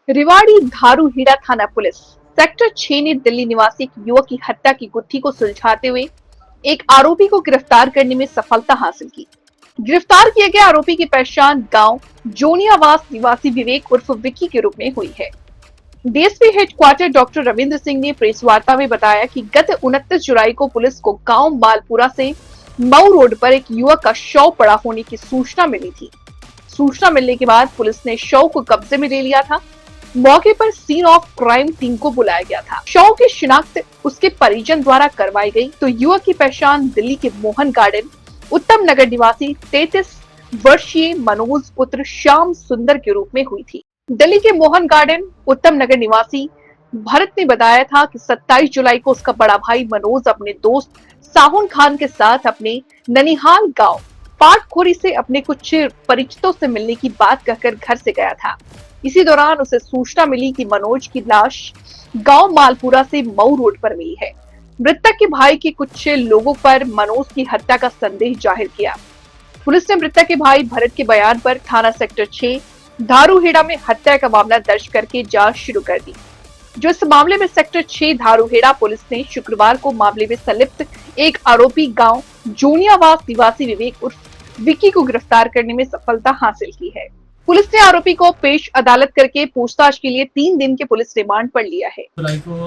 रेवाड़ी धारूहेड़ा थाना police sector 6 ने दिल्ली निवासी एक युवक की हत्या की गुत्थी को सुलझाते हुए एक आरोपी को गिरफ्तार करने में सफलता हासिल की। गिरफ्तार किए गए आरोपी की पहचान गांव जोनियावास निवासी विवेक उर्फ विक्की के रूप में हुई है। DSP headquarter doctor Ravindra Singh ने प्रेस वार्ता में बताया कि गत 29 जुलाई को पुलिस को गांव मालपुरा से मऊ रोड पर एक युवक का शव पड़ा होने की सूचना मिली थी। सूचना मिलने के बाद पुलिस ने शव को कब्जे में ले लिया था। मौके पर सीन ऑफ क्राइम टीम को बुलाया गया था। शव की शिनाख्त उसके परिजन द्वारा करवाई गई तो युवक की पहचान दिल्ली के मोहन गार्डन उत्तम नगर निवासी 33 वर्षीय मनोज पुत्र श्याम सुंदर के रूप में हुई थी। दिल्ली के मोहन गार्डन उत्तम नगर निवासी भरत ने बताया था कि 27 जुलाई को उसका बड़ा भाई मनोज अपने दोस्त साहुन खान के साथ अपने ननिहाल गांव पाटखोरी से अपने कुछ परिचितों से मिलने की बात कहकर घर से गया था। इसी दौरान उसे सूचना मिली कि मनोज की लाश गांव मालपुरा से मऊ रोड पर मिली है। मृतक के भाई के कुछ लोगों पर मनोज की हत्या का संदेह जाहिर किया। पुलिस ने मृतक के भाई भरत के बयान पर थाना सेक्टर 6 धारूहेड़ा में हत्या का मामला दर्ज करके जांच शुरू कर दी। जो इस मामले में सेक्टर 6 धारूहेड़ा पुलिस ने शुक्रवार को मामले में संलिप्त एक आरोपी गांव जोनियावास निवासी विवेक उर्फ विक्की को गिरफ्तार करने में सफलता हासिल की है। पुलिस ने आरोपी को पेश अदालत करके पूछताछ के लिए 3 दिन के पुलिस रिमांड पर लिया है। जुलाई को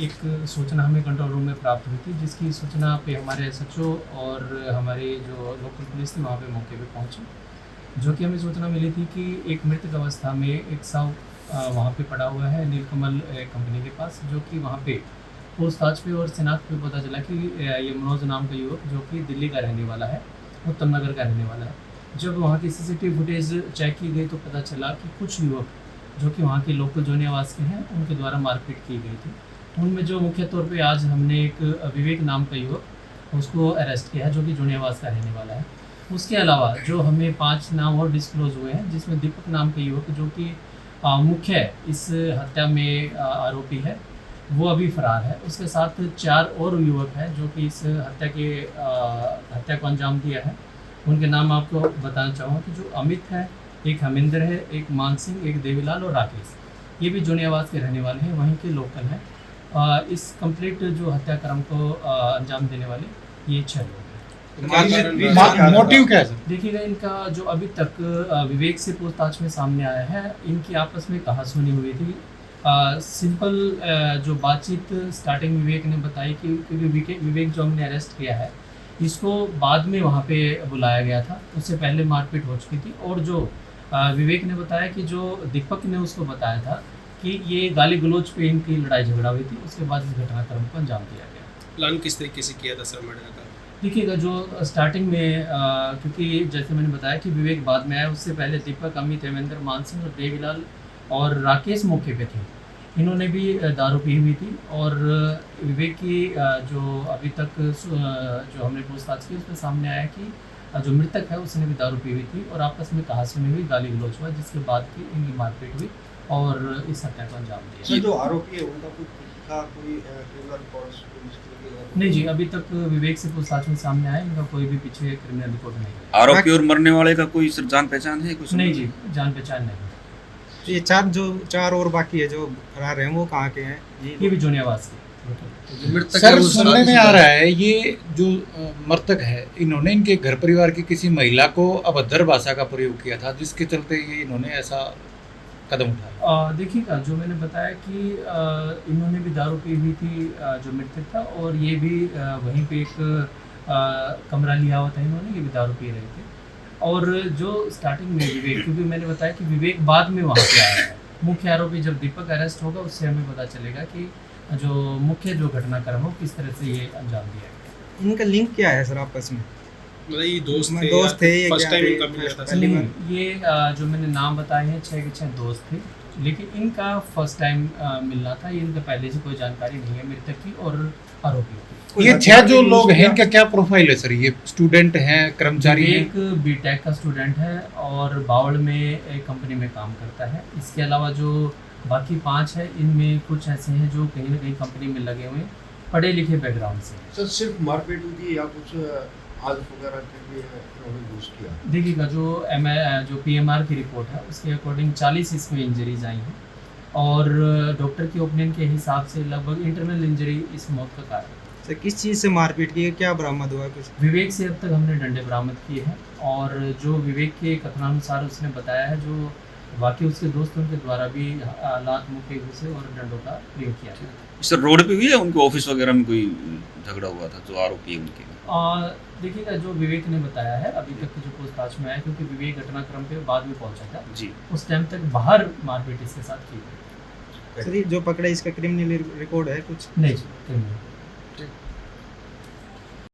एक सूचना हमें कंट्रोल रूम में प्राप्त हुई थी, जिसकी सूचना पे हमारे एसएचओ और हमारे जो लोकल पुलिस थी वहाँ पे मौके पे पहुंची। जो कि हमें सूचना मिली थी कि एक मृतक अवस्था में एक शव वहाँ पे पड़ा हुआ है नीलकमल कंपनी के पास, जो कि वहाँ पे पूछताछ पे और शिनाख्त पे पता चला कि ये मनोज नाम का युवक जो कि दिल्ली का रहने वाला है, उत्तम नगर का रहने वाला है। जब वहाँ की सीसीटीवी फुटेज चेक की गई तो पता चला कि कुछ युवक जो कि वहाँ के लोकल जोनियावास के हैं उनके द्वारा मारपीट की गई थी। उनमें जो मुख्य तौर पे आज हमने एक विवेक नाम का युवक उसको अरेस्ट किया है, जो कि जोनियावास का रहने वाला है। उसके अलावा जो हमें 5 नाम और डिस्क्लोज हुए हैं, जिसमें दीपक नाम के युवक जो कि मुख्य इस हत्या में आरोपी है, वो अभी फरार है। उसके साथ 4 और युवक हैं जो कि इस हत्या को अंजाम दिया है। उनके नाम आपको बताना चाहूँगा कि जो अमित है, एक हमिंदर है, एक मान सिंह, एक देवीलाल और राकेश, ये भी जोनियावास के रहने वाले हैं, वहीं के लोकल हैं। इस कंप्लीट जो हत्याक्रम को अंजाम देने वाले ये 6 लोग हैं। मोटिव क्या है सर? देखिएगा, इनका जो अभी तक विवेक से पूछताछ में सामने आया है, इनकी आपस में कहासुनी हुई थी। सिंपल जो बातचीत स्टार्टिंग विवेक ने बताई कि क्योंकि विवेक जो हमने अरेस्ट किया है इसको बाद में वहाँ पे बुलाया गया था, उससे पहले मारपीट हो चुकी थी। और जो विवेक ने बताया कि जो दीपक ने उसको बताया था कि ये गाली गलौज पे इनकी लड़ाई झगड़ा हुई थी, उसके बाद इस घटनाक्रम को अंजाम दिया गया। प्लान किस तरीके से किया था सर मर्डर का? देखिएगा, जो स्टार्टिंग में क्योंकि जैसे मैंने बताया कि विवेक बाद में आया, उससे पहले दीपक, अमित, हेमेंद्र, मानसिंह और देवीलाल और राकेश मौके पे थे। इन्होंने भी दारू पी हुई थी और विवेक की जो अभी तक जो हमने पूछताछ की उसमें सामने आया कि जो मृतक है उसने भी दारू पी हुई थी और आपस में कहासुनी हुई, गाली गलौज हुआ, जिसके बाद की इनकी मारपीट हुई और इस हत्या को अंजाम दिया। सर, जो आरोपी है उनका कोई क्रिमिनल रिकॉर्ड नहीं जी, अभी तक विवेक से पूछताछ में सामने आया, इनका कोई भी पीछे क्रिमिनल रिकॉर्ड नहीं है। आरोपी और मरने वाले का कोई जान पहचान है कुछ? नहीं जी, जान पहचान नहीं। ये 4 और बाकी है जो फरार हैं, वो कहाँ के हैं? ये भी जोनियावास के। सर, सुनने में आ रहा है ये जो मृतक है, इन्होंने इनके घर परिवार की किसी महिला को अभद्र भाषा का प्रयोग किया था, जिसके चलते ये इन्होंने ऐसा कदम उठाया। देखिएगा, जो मैंने बताया कि इन्होंने भी दारू पी हुई थी जो मृतक था, और ये भी वहीं पे एक कमरा लिया हुआ था इन्होंने, ये भी दारू पी रहे थे। और जो स्टार्टिंग में विवेक, क्योंकि मैंने बताया कि विवेक बाद में वहाँ पे आया है, मुख्य आरोपी जब दीपक अरेस्ट होगा उससे हमें पता चलेगा कि जो मुख्य जो घटनाक्रम हो किस तरह से ये अंजाम दिया गया। इनका लिंक क्या है सर आपस में? मतलब ये दोस्त थे ये फर्स्ट टाइम क्या इनका मिला था? ये जो मैंने नाम बताए हैं 6 के 6 दोस्त थे, लेकिन इनका फर्स्ट टाइम मिलना था। ये इनका पहले से कोई जानकारी नहीं है मृतक की और आरोपियों की। ये 6 जो लोग हैं इनका क्या प्रोफाइल है सर? ये स्टूडेंट हैं, कर्मचारी हैं? एक बीटेक का स्टूडेंट है और बावड़ में एक कंपनी में काम करता है। इसके अलावा जो बाकी 5 है, इनमें कुछ ऐसे हैं जो कहीं ना कहीं कंपनी में लगे हुए पढ़े लिखे बैकग्राउंड से। सर, सिर्फ मारपीट हुई थी या कुछ आल्फ वगैरह के लिए इन्होंने यूज़ किया? देखिएगा जो PMR की रिपोर्ट है उसके अकॉर्डिंग 40 इसमें इंजरीज आई हैं और डॉक्टर की ओपिनियन के हिसाब से लगभग इंटरनल इंजरी इस मौत का कारण है। सर किस चीज़ से मारपीट की है, क्या बरामद हुआ है कुछ? विवेक से अब तक हमने डंडे बरामद किए हैं और जो विवेक के कथनानुसार उसने बताया है, जो बाकी उसके दोस्तों के द्वारा भी लात मुँह के घुसे और डंडों का प्रयोग किया गया। सर रोड पे भी है उनके ऑफिस वगैरह में कोई झगड़ा हुआ था जो आरोपी है उनके? देखिएगा जो विवेक ने बताया है अभी तक जो पूछताछ में आया, क्योंकि विवेक घटनाक्रम पे बाद में पहुंचा था जी, उस टाइम तक बाहर मारपीट इसके साथ की गई। सर ये जो पकड़ा इसका क्रिमिनल रिकॉर्ड है कुछ? नहीं जी,